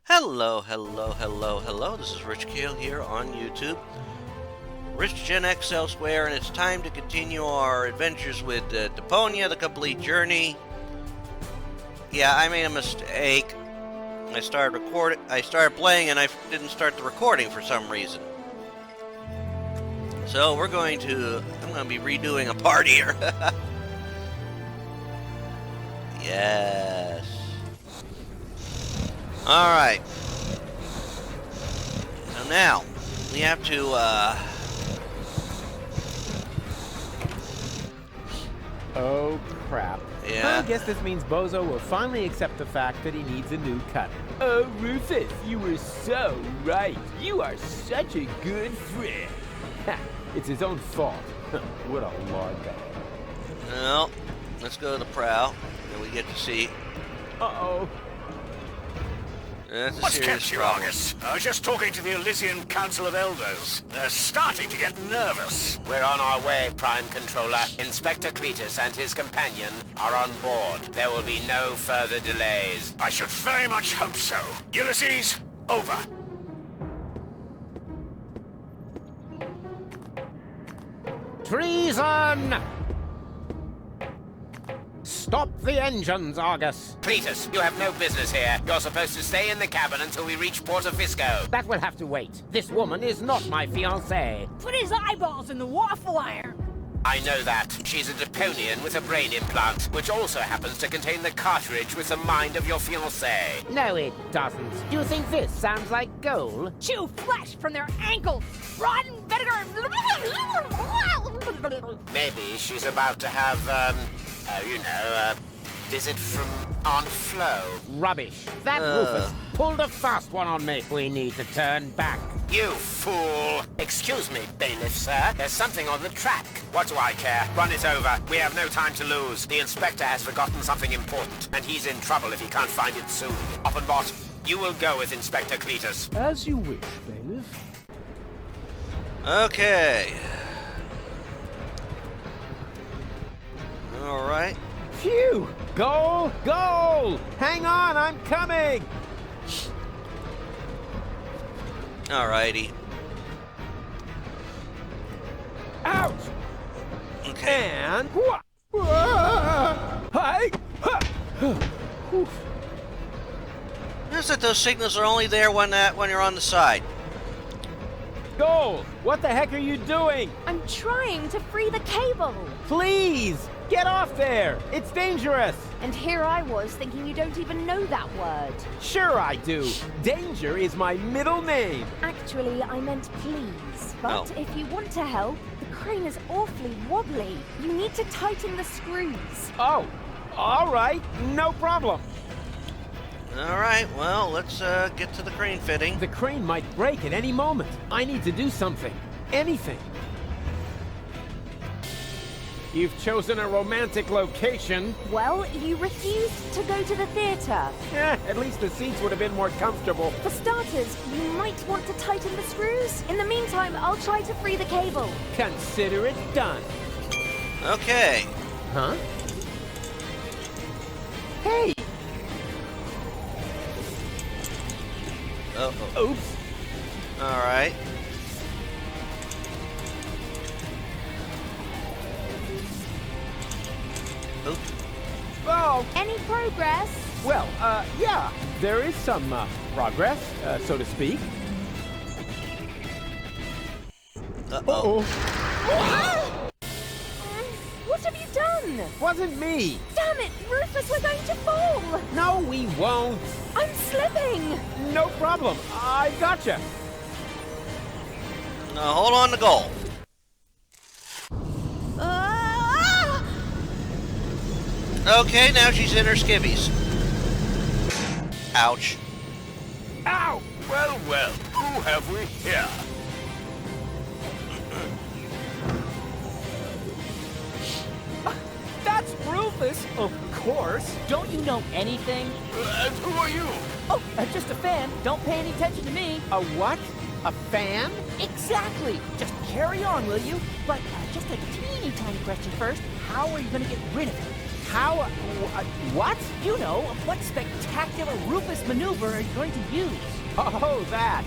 Hello, hello, hello, hello. This is Rich Kale here on YouTube. Rich Gen X elsewhere, and it's time to continue our adventures with Deponia The Complete Journey. Yeah, I made a mistake. I started playing and I didn't start the recording for some reason. So I'm going to be redoing a part here. Yes. Alright. So now, we have to, Oh, crap. Yeah? I guess this means Bozo will finally accept the fact that he needs a new cutter. Oh, Rufus, you were so right. You are such a good friend. Ha, it's his own fault. What a lard bag. Well, let's go to the prow, and we get to see. Uh-oh. That's a What's serious kept you, problem. Argus? I was just talking to the Elysian Council of Elders. They're starting to get nervous. We're on our way, Prime Controller. Inspector Cletus and his companion are on board. There will be no further delays. I should very much hope so. Ulysses, over. Treason! Stop the engines, Argus. Cletus, you have no business here. You're supposed to stay in the cabin until we reach Porto Fisco. That will have to wait. This woman is not my fiancée. Put his eyeballs in the waffle iron. I know that. She's a Deponian with a brain implant, which also happens to contain the cartridge with the mind of your fiancée. No, it doesn't. Do you think this sounds like gold? Chew flesh from their ankles. Rotten vinegar. Maybe she's about to have, a visit from Aunt Flo. Rubbish. That Rufus pulled a fast one on me. We need to turn back. You fool! Excuse me, bailiff, sir. There's something on the track. What do I care? Run it over. We have no time to lose. The inspector has forgotten something important, and he's in trouble if he can't find it soon. Offenbot, you will go with Inspector Cletus. As you wish, bailiff. Okay. Alright. Phew! Goal! Goal! Hang on, I'm coming! Alrighty. Ouch! Okay. And... Hi! Notice that those signals are only there when you're on the side. Goal! What the heck are you doing? I'm trying to free the cable. Please! Get off there! It's dangerous! And here I was thinking you don't even know that word. Sure I do. Danger is my middle name. Actually, I meant please. But Oh. if you want to help, the crane is awfully wobbly. You need to tighten the screws. Oh, all right. No problem. Alright, well, let's get to the crane fitting. The crane might break at any moment. I need to do something. Anything. You've chosen a romantic location. Well, you refused to go to the theater. At least the seats would have been more comfortable. For starters, you might want to tighten the screws. In the meantime, I'll try to free the cable. Consider it done. Okay. Huh? Hey! Uh-oh. Oops. Alright. Oops. Oh, Any progress? well, yeah. There is some, progress, so to speak. Uh-oh. What have you done? Wasn't me. Damn it, Rufus, we're going to fall. No, we won't. I'm slipping. No problem. I gotcha. Now hold on to goal. Ah! Okay, now she's in her skivvies. Ouch. Ow! Well, well, who have we here? That's Rufus, of course. Don't you know anything? And who are you? Oh, just a fan. Don't pay any attention to me. A what? A fan? Exactly. Just carry on, will you? But just a teeny tiny question first. How are you going to get rid of it? How? What? You know, what spectacular Rufus maneuver are you going to use? Oh, that.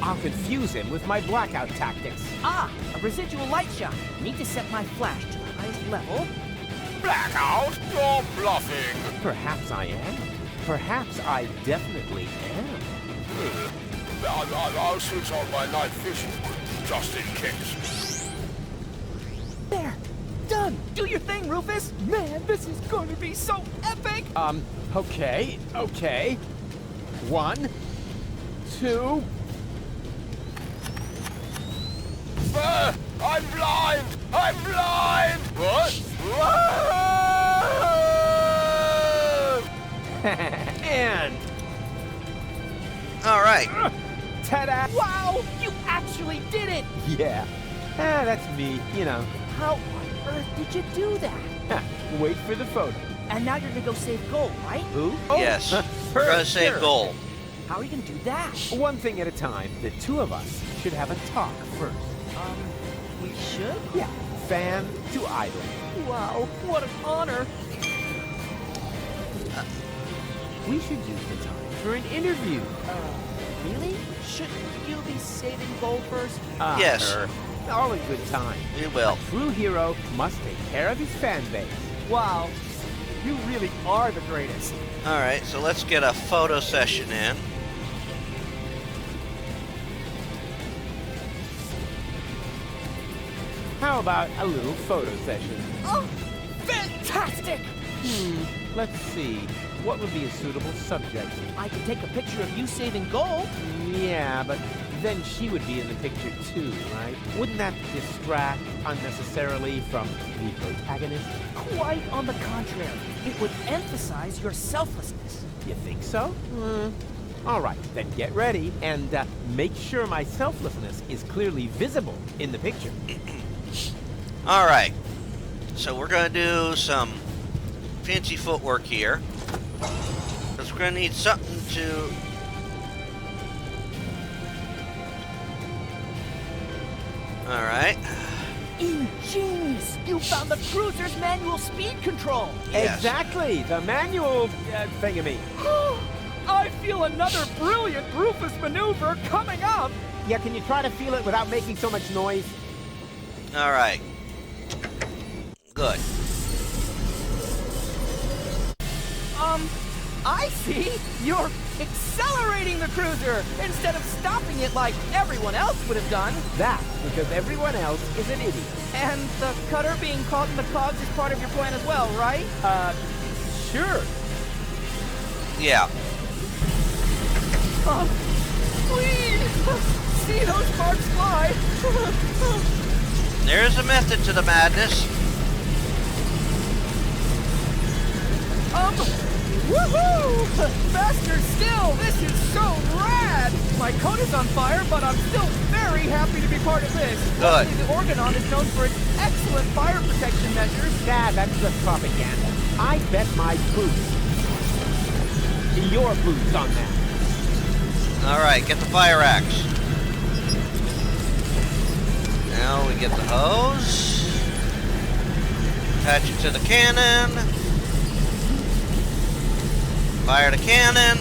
I'll confuse him with my blackout tactics. Ah, a residual light shot. Need to set my flash to the highest level. Blackout? You're bluffing. Perhaps I am. Perhaps I definitely am. I'll switch on my night vision, just in case. There. Done. Do your thing, Rufus. Man, this is going to be so epic. Okay. 1, 2... I'm blind! I'm blind! What? And... All right. Ta-da! Wow, you actually did it. Yeah. That's me, you know. How on earth did you do that? Wait for the photo. And now you're going to go save Gold, right? Who? Yes. her, We're gonna save sure. gold. How are you going to do that? One thing at a time. The two of us should have a talk first. We should? Yeah. Fan to idol. Wow, what an honor. We should use the time for an interview. Really? Shouldn't you be saving Gold first? Yes. All in good time. We will. A true hero must take care of his fan base. Wow, you really are the greatest. All right, so let's get a photo session in. How about a little photo session? Oh, fantastic! Let's see. What would be a suitable subject? I could take a picture of you saving Gold. Yeah, but then she would be in the picture too, right? Wouldn't that distract unnecessarily from the protagonist? Quite on the contrary. It would emphasize your selflessness. You think so? All right, then get ready and make sure my selflessness is clearly visible in the picture. All right. So we're gonna do some fancy footwork here, because we're gonna need something to. All right. Ingenious! You found the cruiser's manual speed control! Yes. Exactly, the manual thingamy. I feel another brilliant Rufus maneuver coming up! Yeah, can you try to feel it without making so much noise? All right. Good. I see! You're accelerating the cruiser instead of stopping it like everyone else would have done. That's because everyone else is an idiot. And the cutter being caught in the cogs is part of your plan as well, right? Sure. Yeah. Please! See those sparks fly! There is a method to the madness. Woohoo! Faster still! This is so rad! My coat is on fire, but I'm still very happy to be part of this. Good. Luckily, the Organon is known for its excellent fire protection measures. That's just propaganda. I bet my boots. Your boots on that. All right, get the fire axe. Now we get the hose. Attach it to the cannon. Fire the cannon.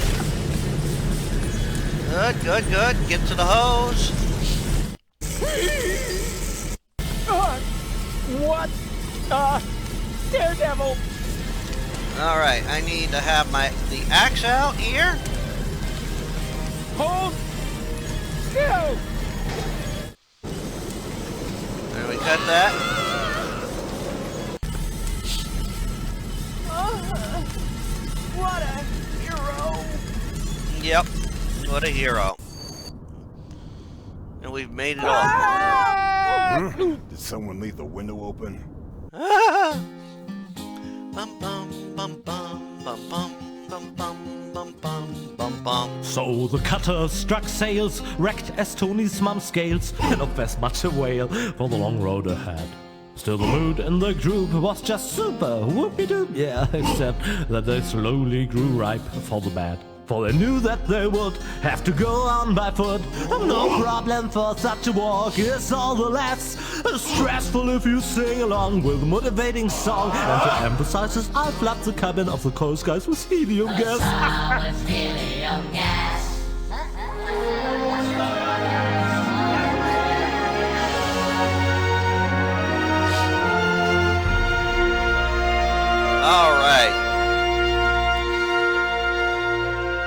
Good, good, good. Get to the hose. What? Daredevil! Alright, I need to have the axe out here. Hold still! And we cut that. What a hero! Yep. What a hero. And we've made it all. Did someone leave the window open? Ah! Bum bum bum bum bum bum bum bum bum bum bum bum. So the cutter struck sails, wrecked Estoni's mum scales, and up as much a whale for the long road ahead. Still the mood in the group was just super, whoopie-doop, yeah, except that they slowly grew ripe for the bad. for they knew that they would have to go on by foot. No problem for such a walk, it's all the less stressful if you sing along with a motivating song. And to emphasize this, I flood the cabin of the Coast Guys with helium gas. All right.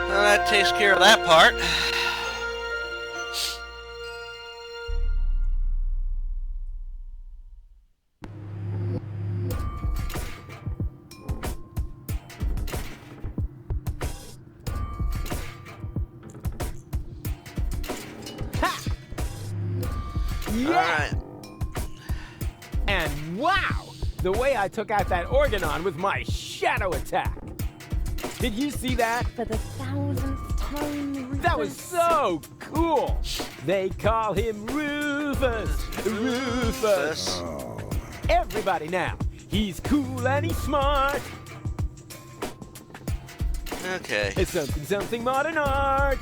Well, that takes care of that part. Yeah! All right. And wow! The way I took out that Organon with my shadow attack. Did you see that? For the 1000th time, Rufus. That was so cool! They call him Rufus! Rufus! Oh, Everybody now! He's cool and he's smart! Okay. It's something modern art!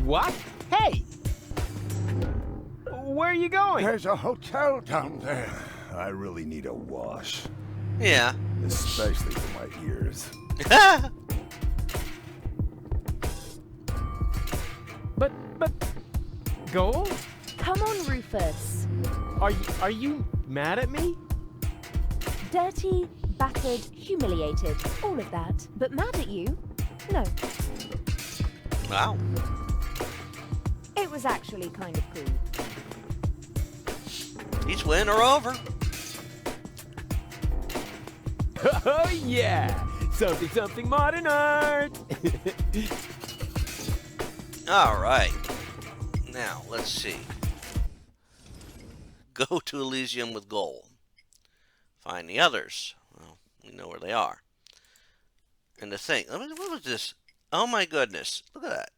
What? Hey! Where are you going? there's a hotel down there. I really need a wash, Yeah. especially for my ears. But, Gold? Come on, Rufus. Are you mad at me? Dirty, battered, humiliated. All of that. But mad at you? No. Wow. It was actually kind of cool. Each win or over. Oh yeah! Something modern art! All right. Now, let's see. Go to Elysium with gold. Find the others. Well, we know where they are. And the thing, what was this? Oh my goodness. Look at that.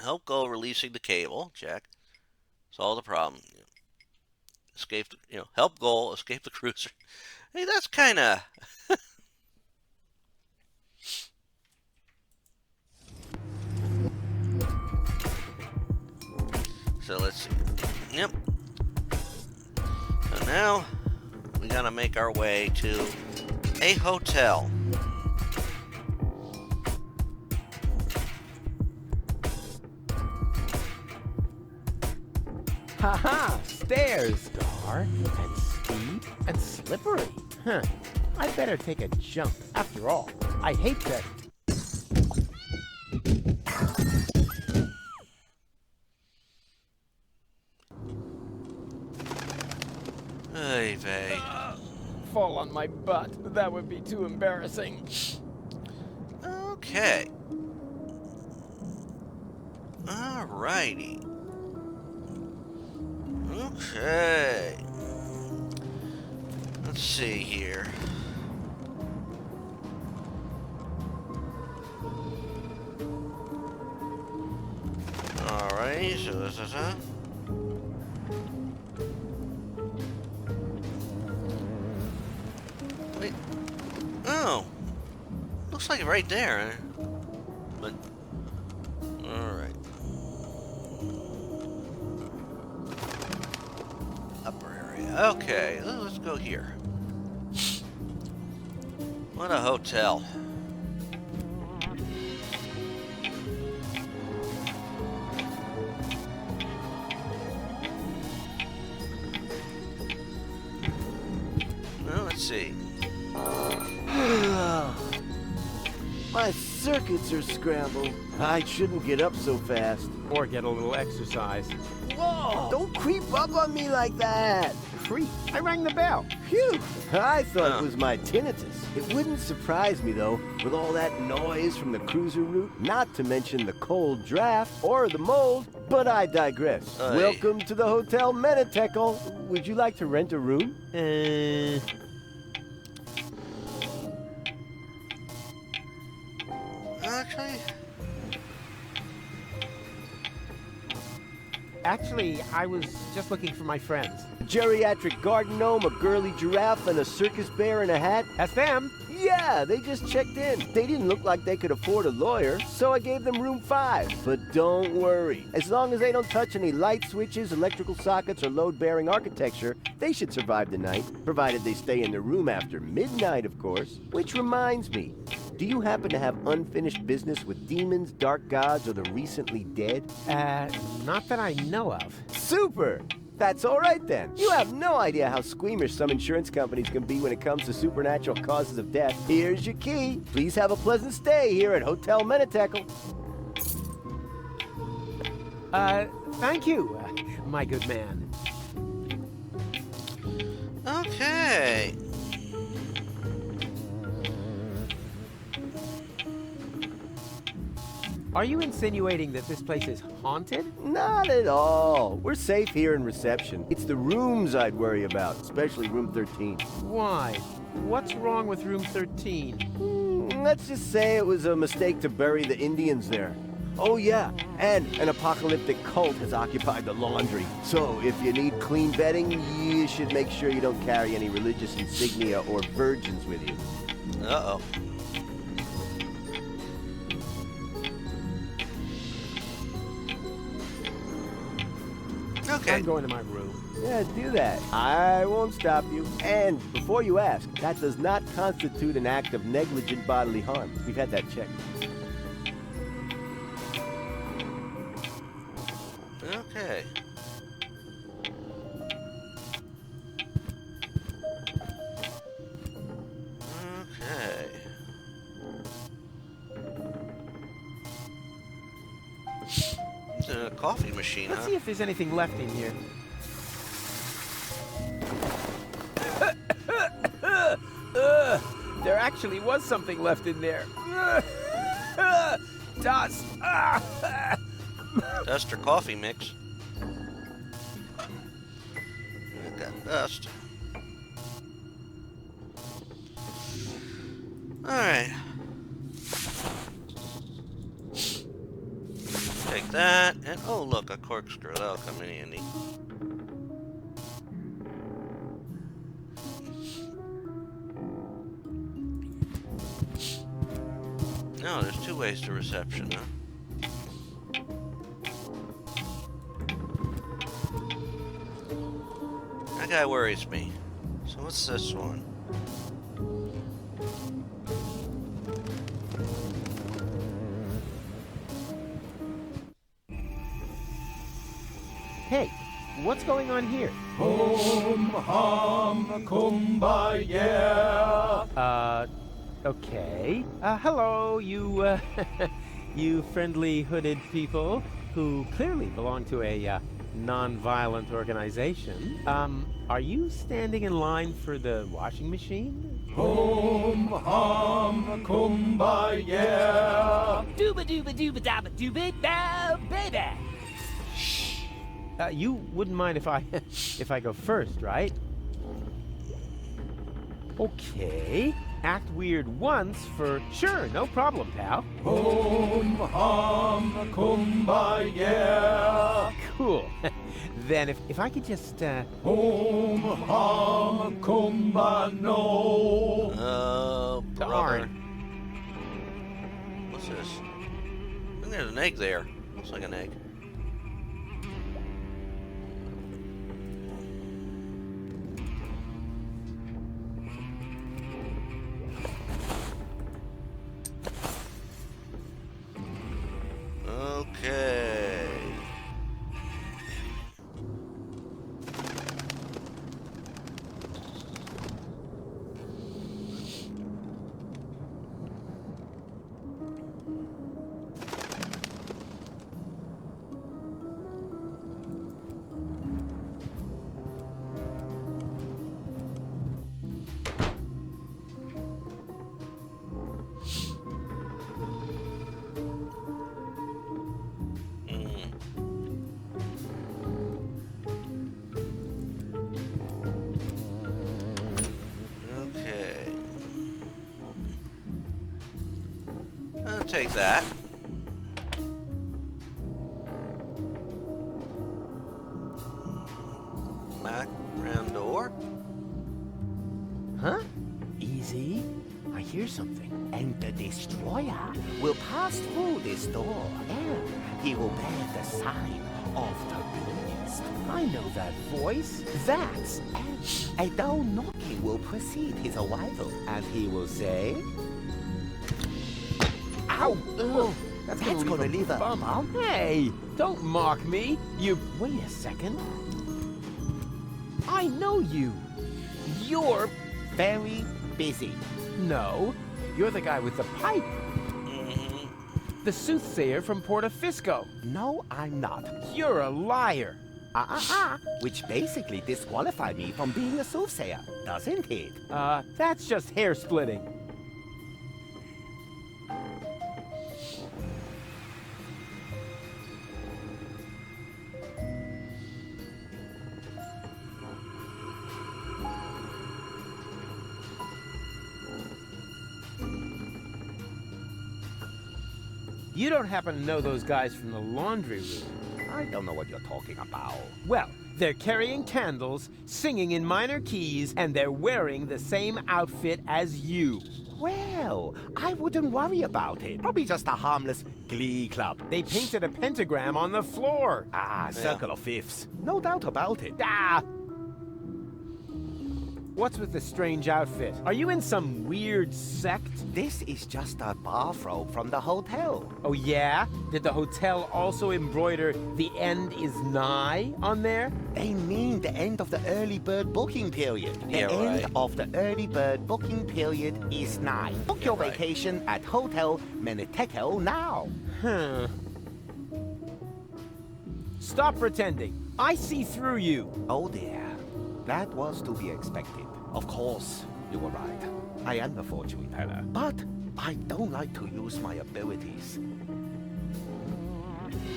Help Goal releasing the cable. Check. Solve the problem. Escape, help Goal, escape the cruiser. Hey, that's kind of... So let's see. Yep. So now we gotta make our way to a hotel. Haha! Stairs! Dark and steep and slippery. Huh. I better take a jump. After all, I hate that. Hey, vey. Fall on my butt. That would be too embarrassing. Okay. Alrighty. Okay. Let's see here. Alright, so this is Wait. Oh. Looks like right there. But alright. Upper area. Okay, let's go here. What a hotel. Well, let's see. My circuits are scrambled. I shouldn't get up so fast. Or get a little exercise. Whoa! Don't creep up on me like that! Creep. I rang the bell. Phew! I thought Oh. it was my tinnitus. It wouldn't surprise me, though, with all that noise from the cruiser route, not to mention the cold draft or the mold, but I digress. Aye. Welcome to the Hotel Menetekel. Would you like to rent a room? Actually, Actually, I was just looking for my friends. A geriatric garden gnome, a girly giraffe, and a circus bear in a hat? That's them. Yeah, they just checked in. They didn't look like they could afford a lawyer, so I gave them room 5. But don't worry. As long as they don't touch any light switches, electrical sockets, or load-bearing architecture, they should survive the night, provided they stay in their room after midnight, of course. Which reminds me, do you happen to have unfinished business with demons, dark gods, or the recently dead? Not that I know of. Super! That's all right then. You have no idea how squeamish some insurance companies can be when it comes to supernatural causes of death. Here's your key. Please have a pleasant stay here at Hotel Menitekel. Thank you, my good man. Okay. Are you insinuating that this place is haunted? Not at all. We're safe here in reception. It's the rooms I'd worry about, especially room 13. Why? What's wrong with room 13? Let's just say it was a mistake to bury the Indians there. Oh yeah, and an apocalyptic cult has occupied the laundry. So if you need clean bedding, you should make sure you don't carry any religious insignia or virgins with you. Uh-oh. Okay. I'm going to my room. Yeah, do that. I won't stop you. And before you ask, that does not constitute an act of negligent bodily harm. We've had that checked. Okay. Okay. It's a coffee machine, Let's huh? see if there's anything left in here. There actually was something left in there. Dust. Dust or coffee mix. I got dust. Alright. Take that, and oh look, a corkscrew. That'll come in handy. No, there's 2 ways to reception, huh? That guy worries me. So what's this one? Hey, what's going on here? Okay. Hello, you, you friendly hooded people who clearly belong to a, non-violent organization. Are you standing in line for the washing machine? Dooba dooba dooba dabba dooba da baby. You wouldn't mind if I, if I go first, right? Okay. Act weird once for sure, no problem, pal. Cool. Then if I could just Oh, brother. darn. What's this? I think there's an egg there. Looks like an egg. Okay. Take that. background door. Huh? Easy. I hear something. And the destroyer will pass through this door, and he will bear the sign of the beast. I know that voice. That's... A dull knocking will precede his arrival, and he will say... Ow! Oh, that's gonna leave a bump. Hey, don't mock me. You... Wait a second. I know you. You're... Very busy. No, you're the guy with the pipe. The soothsayer from Portofisco. No, I'm not. You're a liar. Which basically disqualified me from being a soothsayer, doesn't it? That's just hair splitting. You don't happen to know those guys from the laundry room? I don't know what you're talking about. Well, they're carrying candles, singing in minor keys, and they're wearing the same outfit as you. Well, I wouldn't worry about it. Probably just a harmless glee club. They painted a pentagram on the floor. Circle of fifths. No doubt about it. What's with the strange outfit? Are you in some weird sect? This is just a bathrobe from the hotel. Oh yeah? Did the hotel also embroider "The end is nigh" on there? They mean the end of the early bird booking period. The end of the early bird booking period is nigh. Book your vacation at Hotel Menitekel now. Stop pretending. I see through you. Oh dear. That was to be expected. Of course, you were right. I am the fortune teller. But I don't like to use my abilities.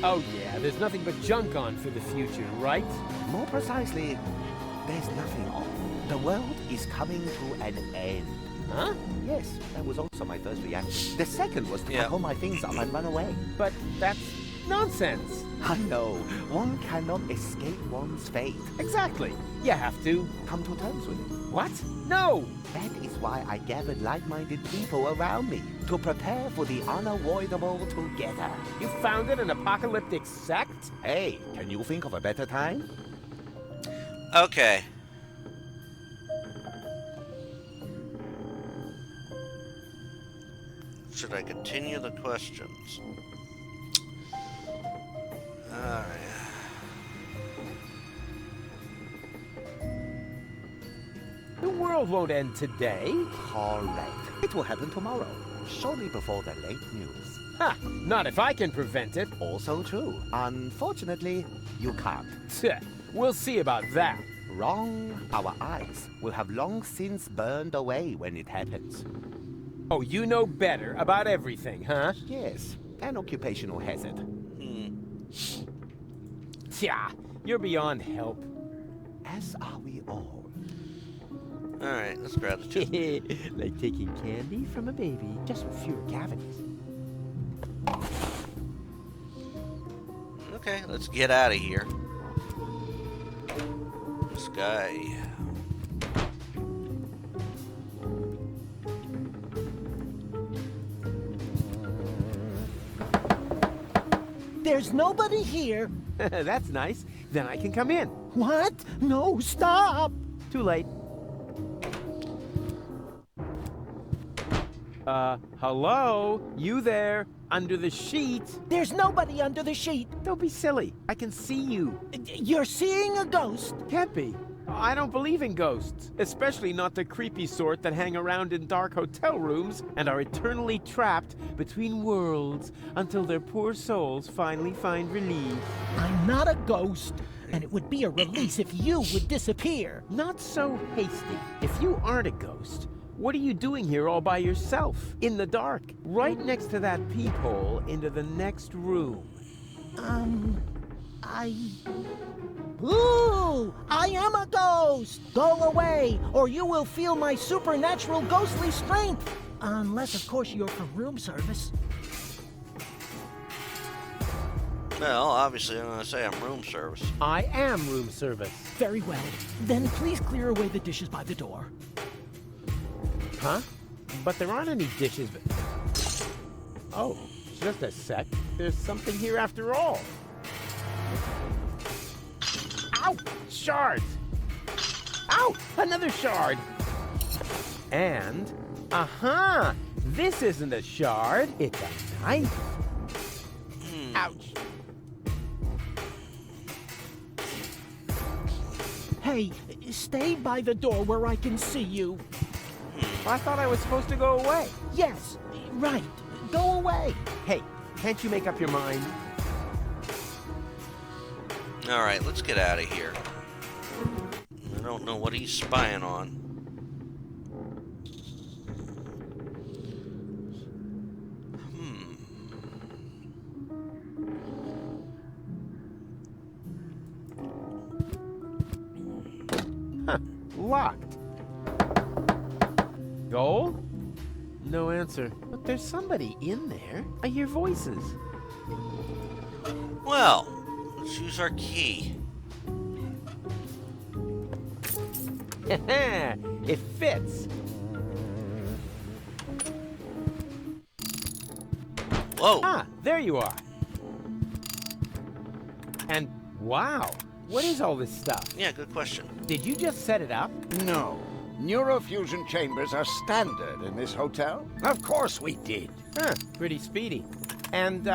Oh yeah, there's nothing but junk on for the future, right? More precisely, there's nothing on. The world is coming to an end. Huh? Yes, that was also my first reaction. The second was to pack all my things up and run away. But that's nonsense. I know. One cannot escape one's fate. Exactly. You have to come to terms with it. What? No! That is why I gathered like-minded people around me, to prepare for the unavoidable together. You founded an apocalyptic sect? Hey, can you think of a better time? Okay. Should I continue the questions? Alright. The world won't end today. Correct. It will happen tomorrow, shortly before the late news. Ha! Not if I can prevent it. Also true. Unfortunately, you can't. We'll see about that. Wrong. Our eyes will have long since burned away when it happens. Oh, you know better about everything, huh? Yes, an occupational hazard. Tja, you're beyond help. As are we all. Alright, let's grab the tooth. Like taking candy from a baby, just with fewer cavities. Okay, let's get out of here. This guy. There's nobody here. That's nice. Then I can come in. What? No, stop! Too late. Hello? You there? Under the sheet? There's nobody under the sheet. Don't be silly. I can see you. You're seeing a ghost. Can't be. I don't believe in ghosts, especially not the creepy sort that hang around in dark hotel rooms and are eternally trapped between worlds until their poor souls finally find relief. I'm not a ghost, and it would be a release if you would disappear. Not so hasty. If you aren't a ghost, what are you doing here all by yourself, in the dark, right next to that peephole into the next room? Ooh, I am a ghost! Go away, or you will feel my supernatural ghostly strength. Unless, of course, you're from room service. Well, obviously I'm gonna say I'm room service. I am room service. Very well. Then please clear away the dishes by the door. Huh? But there aren't any dishes. Oh, just a sec. There's something here after all. Ow! Shards! Ow! Another shard! And, aha! This isn't a shard, it's a knife. Ouch. Hey, stay by the door where I can see you. I thought I was supposed to go away. Yes, right. Go away. Hey, can't you make up your mind? Alright, let's get out of here. I don't know what he's spying on. Huh, locked. Goal? No answer. But there's somebody in there. I hear voices. Well, let's use our key. It fits. Whoa! Ah, there you are. And wow, what is all this stuff? Yeah, good question. Did you just set it up? No. Neurofusion chambers are standard in this hotel. Of course we did. Huh, pretty speedy. And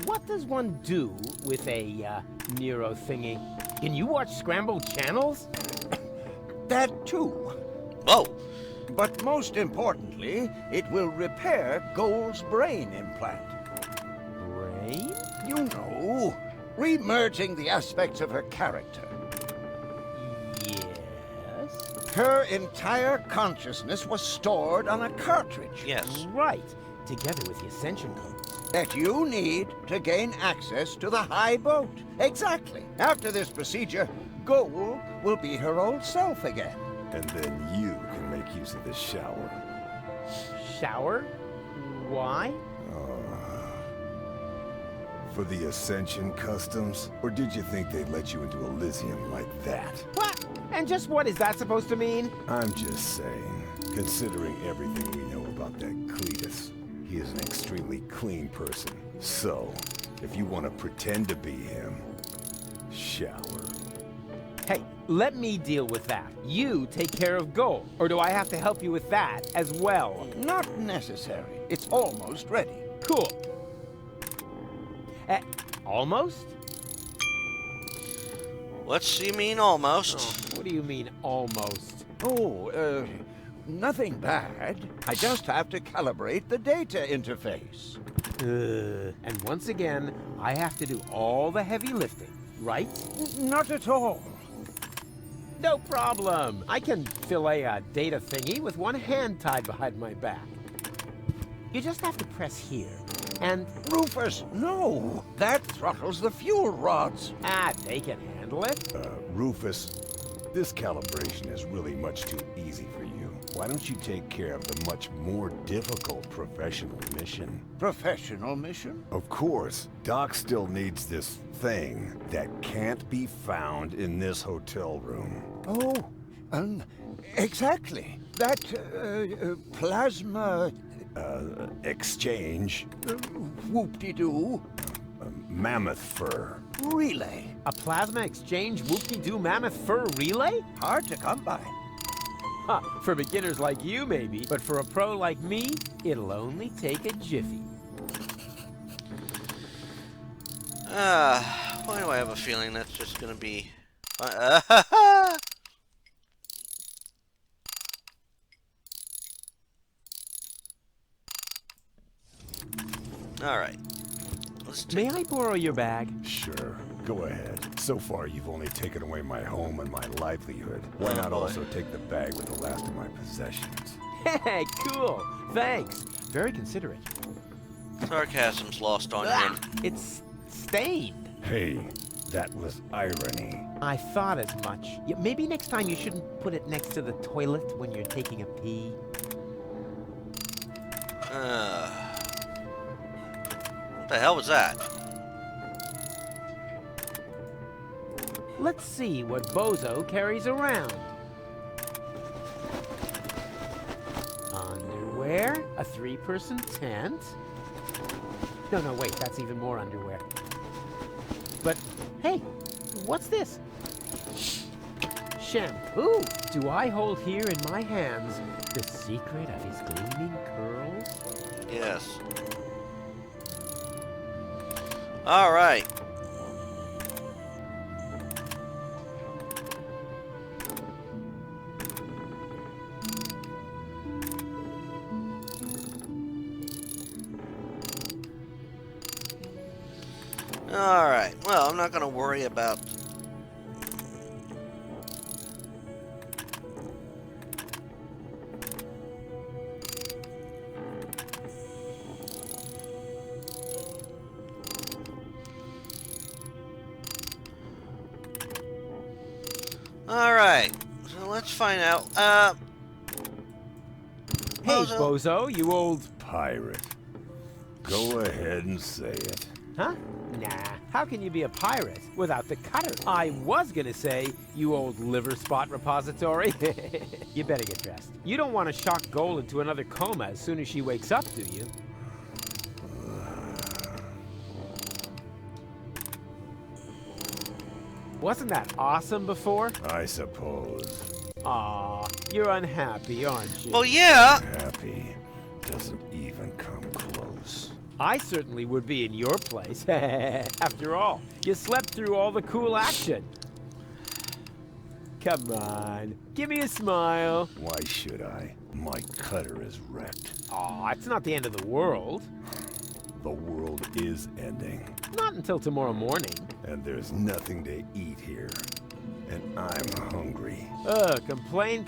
what does one do with a neuro thingy? Can you watch scrambled channels? That too. Whoa! But most importantly, it will repair Goal's brain implant. Brain? You know, remerging the aspects of her character. Yes. Her entire consciousness was stored on a cartridge Yes. Right, together with the Ascension code. that you need to gain access to the high boat. Exactly. After this procedure, Goal will be her old self again. And then you can make use of this shower. Shower? Why? For the Ascension customs? Or did you think they'd let you into Elysium like that? What? And just what is that supposed to mean? I'm just saying, considering everything we know about that Cletus, he is an extremely clean person. So, if you want to pretend to be him, shower. Hey, let me deal with that. You take care of Goal. Or do I have to help you with that as well? Not necessary. It's almost ready. Cool. Almost? What's you mean almost? What do you mean, almost? Oh, nothing bad. I just have to calibrate the data interface. And once again, I have to do all the heavy lifting, right? Not at all. No problem. I can fillet a data thingy with one hand tied behind my back. You just have to press here, and... Rufus, no! That throttles the fuel rods. they can handle it. Rufus, this calibration is really much too easy for you. Why don't you take care of the much more difficult professional mission? Professional mission? Of course, Doc still needs this thing that can't be found in this hotel room. Oh, exactly. That, plasma... Exchange. Whoop-de-doo. Mammoth fur. Relay. A plasma exchange whoop-de-doo mammoth fur relay? Hard to come by. Huh, for beginners like you, maybe. But for a pro like me, it'll only take a jiffy. Why do I have a feeling that's just gonna be... Alright. May I borrow your bag? Sure, go ahead. So far, you've only taken away my home and my livelihood. Why not also take the bag with the last of my possessions? Hey, cool. Thanks. Very considerate. Sarcasm's lost on him. It's stained. Hey, that was irony. I thought as much. Yeah, maybe next time you shouldn't put it next to the toilet when you're taking a pee. What the hell was that? Let's see what Bozo carries around. Underwear, a 3-person tent. No, wait, that's even more underwear. But, hey, what's this? Shampoo. Do I hold here in my hands the secret of his gleaming curls? Yes. All right. All right. Well, I'm not going to worry about... All right. So let's find out. Hey, Bozo, you old... Pirate. Go ahead and say it. Huh? Nah, how can you be a pirate without the cutter? I was gonna say, you old liver spot repository. You better get dressed. You don't want to shock Goal into another coma as soon as she wakes up, do you? Wasn't that awesome before? I suppose. Aw, you're unhappy, aren't you? Well, yeah. Happy doesn't even come close. I certainly would be in your place. After all, you slept through all the cool action. Come on, give me a smile. Why should I? My cutter is wrecked. Aw, it's not the end of the world. The world is ending. Not until tomorrow morning. And there's nothing to eat here. And I'm hungry. Ugh, complain.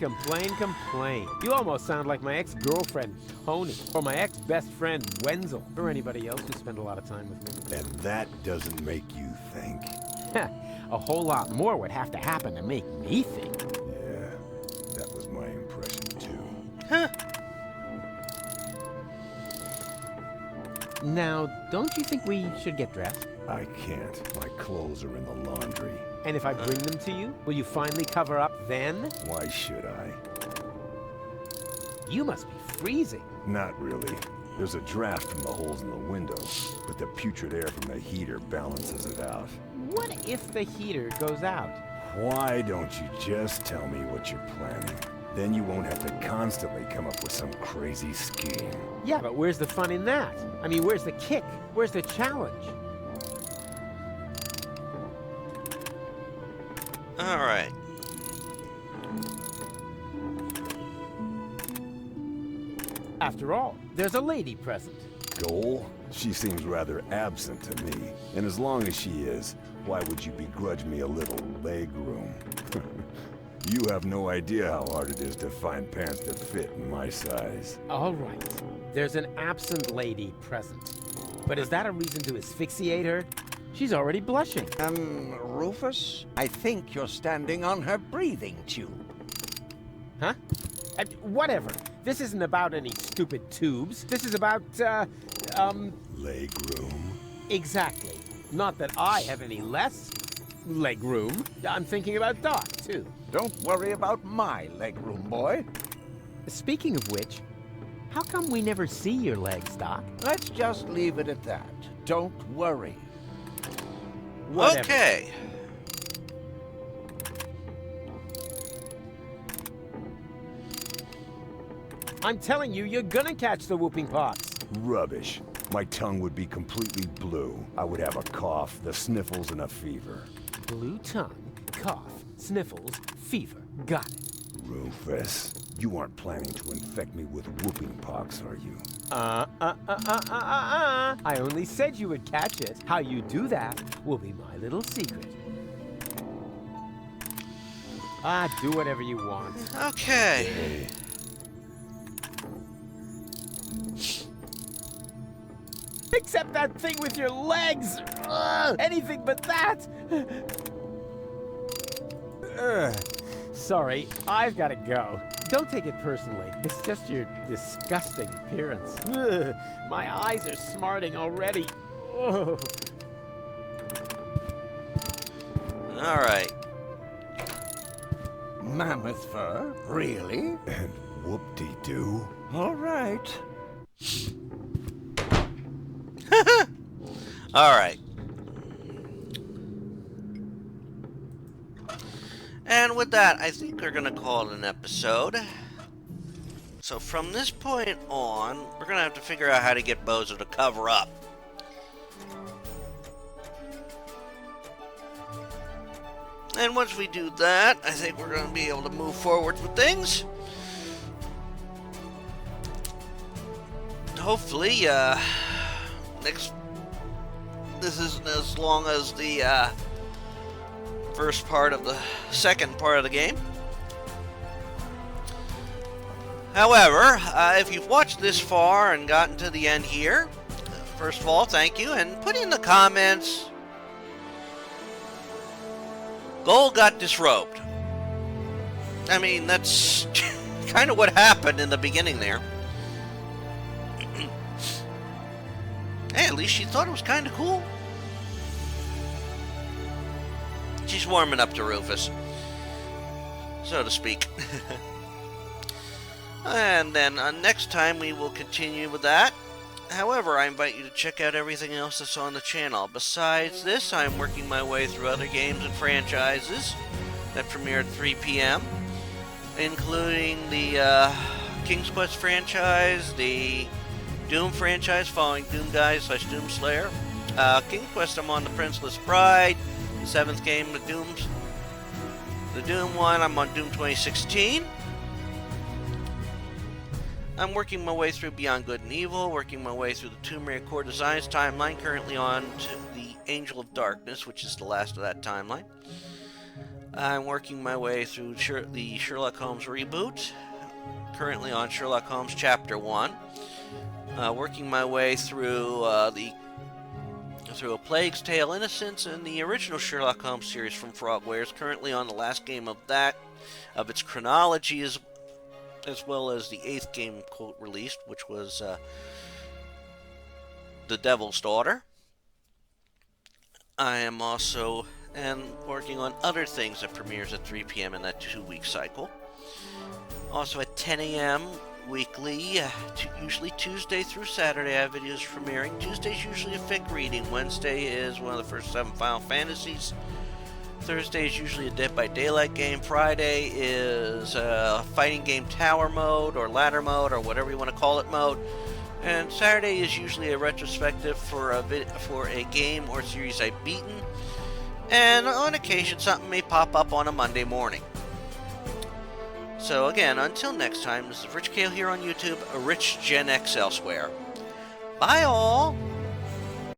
You almost sound like my ex-girlfriend, Tony, or my ex-best friend, Wenzel, or anybody else who spent a lot of time with me. And that doesn't make you think. A whole lot more would have to happen to make me think. Yeah, that was my impression too. Huh. Now, don't you think we should get dressed? I can't. My clothes are in the laundry. And if I bring them to you, will you finally cover up then? Why should I? You must be freezing. Not really. There's a draft from the holes in the windows, but the putrid air from the heater balances it out. What if the heater goes out? Why don't you just tell me what you're planning? Then you won't have to constantly come up with some crazy scheme. Yeah, but where's the fun in that? I mean, where's the kick? Where's the challenge? All right. After all, there's a lady present. Goal? She seems rather absent to me. And as long as she is, why would you begrudge me a little leg room? You have no idea how hard it is to find pants that fit in my size. All right. There's an absent lady present. But is that a reason to asphyxiate her? She's already blushing. Rufus, I think you're standing on her breathing tube. Huh? Whatever. This isn't about any stupid tubes. This is about, Leg room? Exactly. Not that I have any less leg room. I'm thinking about Doc, too. Don't worry about my legroom, boy. Speaking of which, how come we never see your legs, Doc? Let's just leave it at that. Don't worry. Whatever. Okay. I'm telling you, you're gonna catch the whooping pox. Rubbish. My tongue would be completely blue. I would have a cough, the sniffles, and a fever. Blue tongue, cough, sniffles, fever. Got it. Rufus, you aren't planning to infect me with whooping pox, are you? I only said you would catch it. How you do that will be my little secret. Do whatever you want. Okay. Hey, Except that thing with your legs! Ugh, anything but that! Ugh. Sorry, I've got to go. Don't take it personally. It's just your disgusting appearance. Ugh, my eyes are smarting already. Ugh. All right. Mammoth fur? Really? And whoop-de-doo. All right. Alright. And with that, I think we're going to call it an episode. So from this point on, we're going to have to figure out how to get Bozo to cover up. And once we do that, I think we're going to be able to move forward with things. Hopefully, this isn't as long as the first part of the second part of the game. However, if you've watched this far and gotten to the end here, first of all, thank you, and put in the comments, Goal got disrobed. I mean, that's kind of what happened in the beginning there. Hey, at least she thought it was kind of cool. She's warming up to Rufus, so to speak. And then next time we will continue with that. However, I invite you to check out everything else that's on the channel. Besides this, I'm working my way through other games and franchises that premiere at 3 p.m., including the King's Quest franchise, the Doom franchise following Doom Guy / Doom Slayer. King's Quest, I'm on the Princeless Bride, the 7th game of Doom's. The Doom one, I'm on Doom 2016. I'm working my way through Beyond Good and Evil, working my way through the Tomb Raider Core Designs timeline, currently on to the Angel of Darkness, which is the last of that timeline. I'm working my way through the Sherlock Holmes reboot, currently on Sherlock Holmes Chapter 1. Working my way through through A Plague's Tale: Innocence and the original Sherlock Holmes series from Frogwares, currently on the last game of its chronology, as well as the 8th game quote released, which was The Devil's Daughter. I am also working on other things that premieres at 3 p.m. in that 2-week cycle. Also at 10 a.m. weekly, usually Tuesday through Saturday, I have videos premiering. Tuesday's usually a fic reading. Wednesday is one of the first 7 Final Fantasies. Thursday is usually a Dead by Daylight game. Friday is a fighting game tower mode or ladder mode or whatever you want to call it mode. And Saturday is usually a retrospective for a game or series I've beaten. And on occasion, something may pop up on a Monday morning. So again, until next time, this is Rich Kale here on YouTube, a Rich Gen X elsewhere. Bye all!